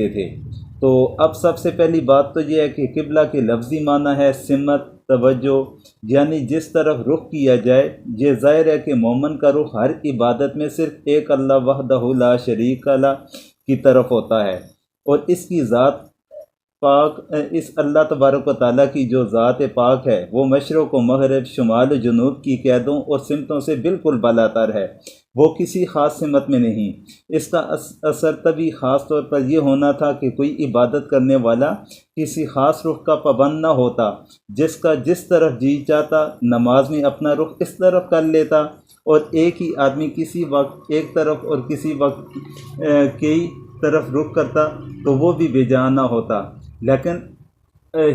تھے۔ تو اب سب سے پہلی بات تو یہ ہے کہ قبلہ کے لفظی معنی ہے سمت، توجہ، یعنی جس طرف رخ کیا جائے۔ یہ ظاہر ہے کہ مومن کا رخ ہر عبادت میں صرف ایک اللہ وحدہ لا شریک لہ کی طرف ہوتا ہے، اور اس کی ذات پاک، اس اللہ تبارک و تعالیٰ کی جو ذات پاک ہے وہ مشرق و مغرب، شمال و جنوب کی قیدوں اور سمتوں سے بالکل بالاتر ہے، وہ کسی خاص سمت میں نہیں۔ اس کا اثر تبھی خاص طور پر یہ ہونا تھا کہ کوئی عبادت کرنے والا کسی خاص رخ کا پابند نہ ہوتا، جس کا جس طرف جی چاہتا نماز میں اپنا رخ اس طرف کر لیتا، اور ایک ہی آدمی کسی وقت ایک طرف اور کسی وقت کئی طرف رخ کرتا تو وہ بھی بے جان نہ ہوتا۔ لیکن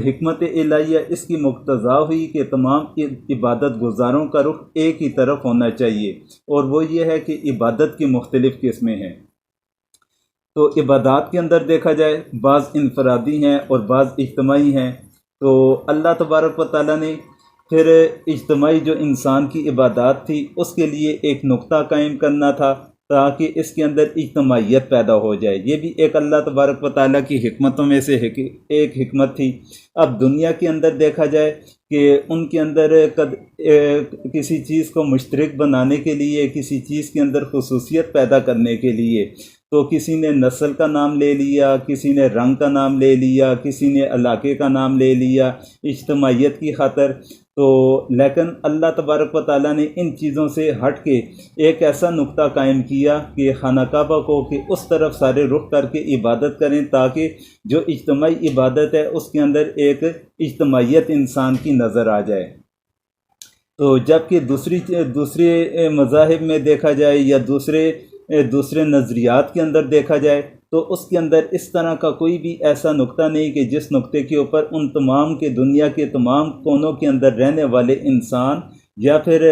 حکمت الہیہ اس کی مقتضا ہوئی کہ تمام عبادت گزاروں کا رخ ایک ہی طرف ہونا چاہیے، اور وہ یہ ہے کہ عبادت کی مختلف قسمیں ہیں۔ تو عبادات کے اندر دیکھا جائے بعض انفرادی ہیں اور بعض اجتماعی ہیں۔ تو اللہ تبارک و تعالیٰ نے پھر اجتماعی جو انسان کی عبادات تھی اس کے لیے ایک نقطہ قائم کرنا تھا تاکہ اس کے اندر اجتماعیت پیدا ہو جائے۔ یہ بھی ایک اللہ تبارک و تعالیٰ کی حکمتوں میں سے ایک حکمت تھی۔ اب دنیا کے اندر دیکھا جائے کہ ان کے اندر کسی چیز کو مشترک بنانے کے لیے، کسی چیز کے اندر خصوصیت پیدا کرنے کے لیے، تو کسی نے نسل کا نام لے لیا، کسی نے رنگ کا نام لے لیا، کسی نے علاقے کا نام لے لیا اجتماعیت کی خاطر۔ تو لیکن اللہ تبارک و تعالیٰ نے ان چیزوں سے ہٹ کے ایک ایسا نقطہ قائم کیا کہ خانہ کعبہ کو کہ اس طرف سارے رخ کر کے عبادت کریں، تاکہ جو اجتماعی عبادت ہے اس کے اندر ایک اجتماعیت انسان کی نظر آ جائے۔ تو جبکہ دوسرے مذاہب میں دیکھا جائے یا دوسرے نظریات کے اندر دیکھا جائے تو اس کے اندر اس طرح کا کوئی بھی ایسا نقطہ نہیں کہ جس نقطے کے اوپر ان تمام کے دنیا کے تمام کونوں کے اندر رہنے والے انسان یا پھر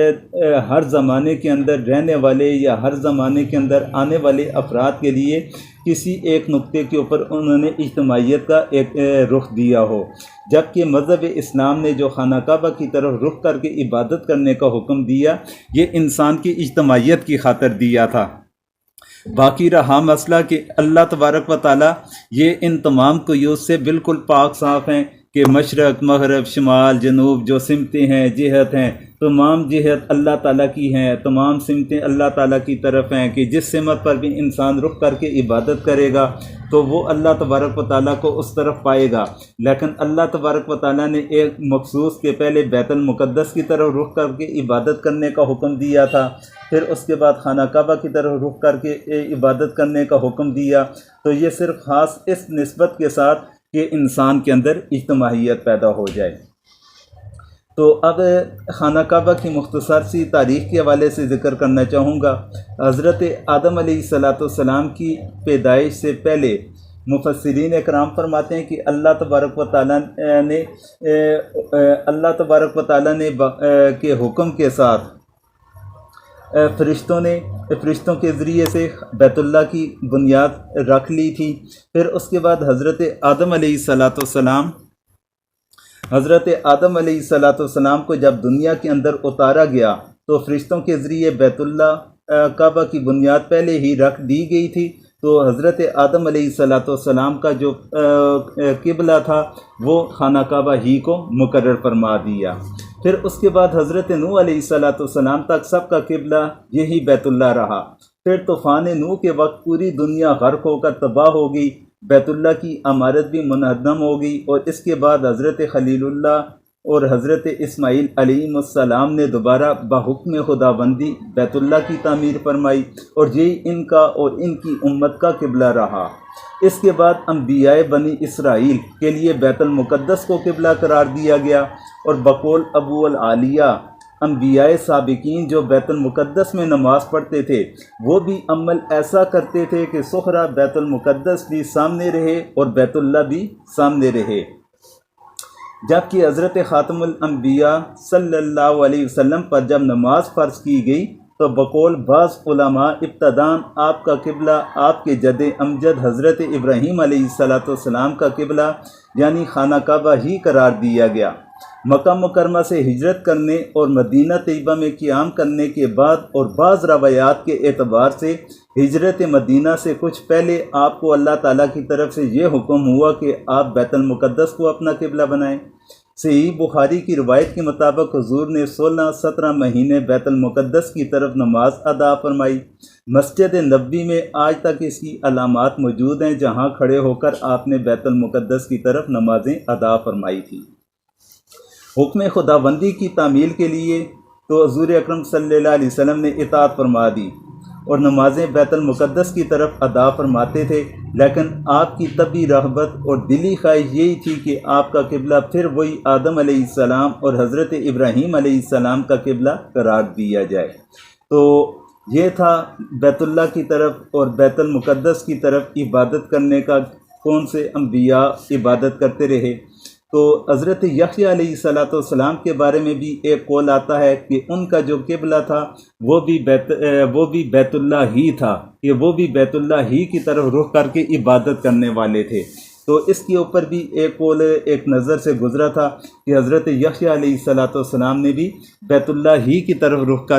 ہر زمانے کے اندر رہنے والے یا ہر زمانے کے اندر آنے والے افراد کے لیے کسی ایک نقطے کے اوپر انہوں نے اجتماعیت کا ایک رخ دیا ہو۔ جبکہ مذہب اسلام نے جو خانہ کعبہ کی طرف رخ کر کے عبادت کرنے کا حکم دیا یہ انسان کی اجتماعیت کی خاطر دیا تھا۔ باقی رہا مسئلہ کہ اللہ تبارک و تعالیٰ یہ ان تمام قیود سے بالکل پاک صاف ہیں کہ مشرق، مغرب، شمال، جنوب جو سمتیں ہیں، جہت ہیں، تمام جہت اللہ تعالیٰ کی ہیں، تمام سمتیں اللہ تعالیٰ کی طرف ہیں کہ جس سمت پر بھی انسان رخ کر کے عبادت کرے گا تو وہ اللہ تبارک و تعالیٰ کو اس طرف پائے گا۔ لیکن اللہ تبارک و تعالیٰ نے ایک مخصوص کے پہلے بیت المقدس کی طرف رخ کر کے عبادت کرنے کا حکم دیا تھا، پھر اس کے بعد خانہ کعبہ کی طرف رخ کر کے عبادت کرنے کا حکم دیا۔ تو یہ صرف خاص اس نسبت کے ساتھ کہ انسان کے اندر اجتماعیت پیدا ہو جائے۔ تو اب خانہ کعبہ کی مختصر سی تاریخ کے حوالے سے ذکر کرنا چاہوں گا۔ حضرت آدم علیہ السلام کی پیدائش سے پہلے مفسرین اکرام فرماتے ہیں کہ اللہ تبارک و تعالیٰ نے کے حکم کے ساتھ فرشتوں کے ذریعے سے بیت اللہ کی بنیاد رکھ لی تھی۔ پھر اس کے بعد حضرت آدم علیہ السلام کو جب دنیا کے اندر اتارا گیا تو فرشتوں کے ذریعے بیت اللہ کعبہ کی بنیاد پہلے ہی رکھ دی گئی تھی۔ تو حضرت آدم علیہ السلام کا جو قبلہ تھا وہ خانہ کعبہ ہی کو مقرر فرما دیا۔ پھر اس کے بعد حضرت نوح علیہ السلام تک سب کا قبلہ یہی بیت اللہ رہا۔ پھر طوفان نوح کے وقت پوری دنیا غرق ہو کر تباہ ہو گئی، بیت اللہ کی عمارت بھی منہدم ہو گئی، اور اس کے بعد حضرت خلیل اللہ اور حضرت اسماعیل علیہ السلام نے دوبارہ بحکم خداوندی بیت اللہ کی تعمیر فرمائی، اور یہی ان کا اور ان کی امت کا قبلہ رہا۔ اس کے بعد انبیاء بنی اسرائیل کے لیے بیت المقدس کو قبلہ قرار دیا گیا، اور بقول ابو العالیہ انبیاء سابقین جو بیت المقدس میں نماز پڑھتے تھے وہ بھی عمل ایسا کرتے تھے کہ صخرہ بیت المقدس بھی سامنے رہے اور بیت اللہ بھی سامنے رہے۔ جبکہ حضرت خاتم الانبیاء صلی اللہ علیہ وسلم پر جب نماز فرض کی گئی تو بقول بعض علماء ابتداً آپ کا قبلہ آپ کے جد امجد حضرت ابراہیم علیہ السلام کا قبلہ یعنی خانہ کعبہ ہی قرار دیا گیا۔ مکہ مکرمہ سے ہجرت کرنے اور مدینہ طیبہ میں قیام کرنے کے بعد اور بعض روایات کے اعتبار سے ہجرت مدینہ سے کچھ پہلے آپ کو اللہ تعالیٰ کی طرف سے یہ حکم ہوا کہ آپ بیت المقدس کو اپنا قبلہ بنائیں۔ صحیح بخاری کی روایت کے مطابق حضور نے 16-17 مہینے بیت المقدس کی طرف نماز ادا فرمائی۔ مسجد نبوی میں آج تک اس کی علامات موجود ہیں جہاں کھڑے ہو کر آپ نے بیت المقدس کی طرف نمازیں ادا فرمائی تھیں۔ حکم خداوندی کی تعمیل کے لیے تو حضور اکرم صلی اللہ علیہ وسلم نے اطاعت فرما دی اور نمازیں بیت المقدس کی طرف ادا فرماتے تھے، لیکن آپ کی طبعی رغبت اور دلی خواہش یہی تھی کہ آپ کا قبلہ پھر وہی آدم علیہ السلام اور حضرت ابراہیم علیہ السلام کا قبلہ قرار دیا جائے۔ تو یہ تھا بیت اللہ کی طرف اور بیت المقدس کی طرف عبادت کرنے کا کون سے انبیاء عبادت کرتے رہے۔ تو حضرت یحییٰ علیہ السلام کے بارے میں بھی ایک قول آتا ہے کہ ان کا جو قبلہ تھا وہ بھی بیت اللہ ہی تھا، کہ وہ بھی بیت اللہ ہی کی طرف رخ کر کے عبادت کرنے والے تھے۔ تو اس کے اوپر بھی ایک قول ایک نظر سے گزرا تھا کہ حضرت یحییٰ علیہ السلام نے بھی بیت اللہ ہی کی طرف رخ کر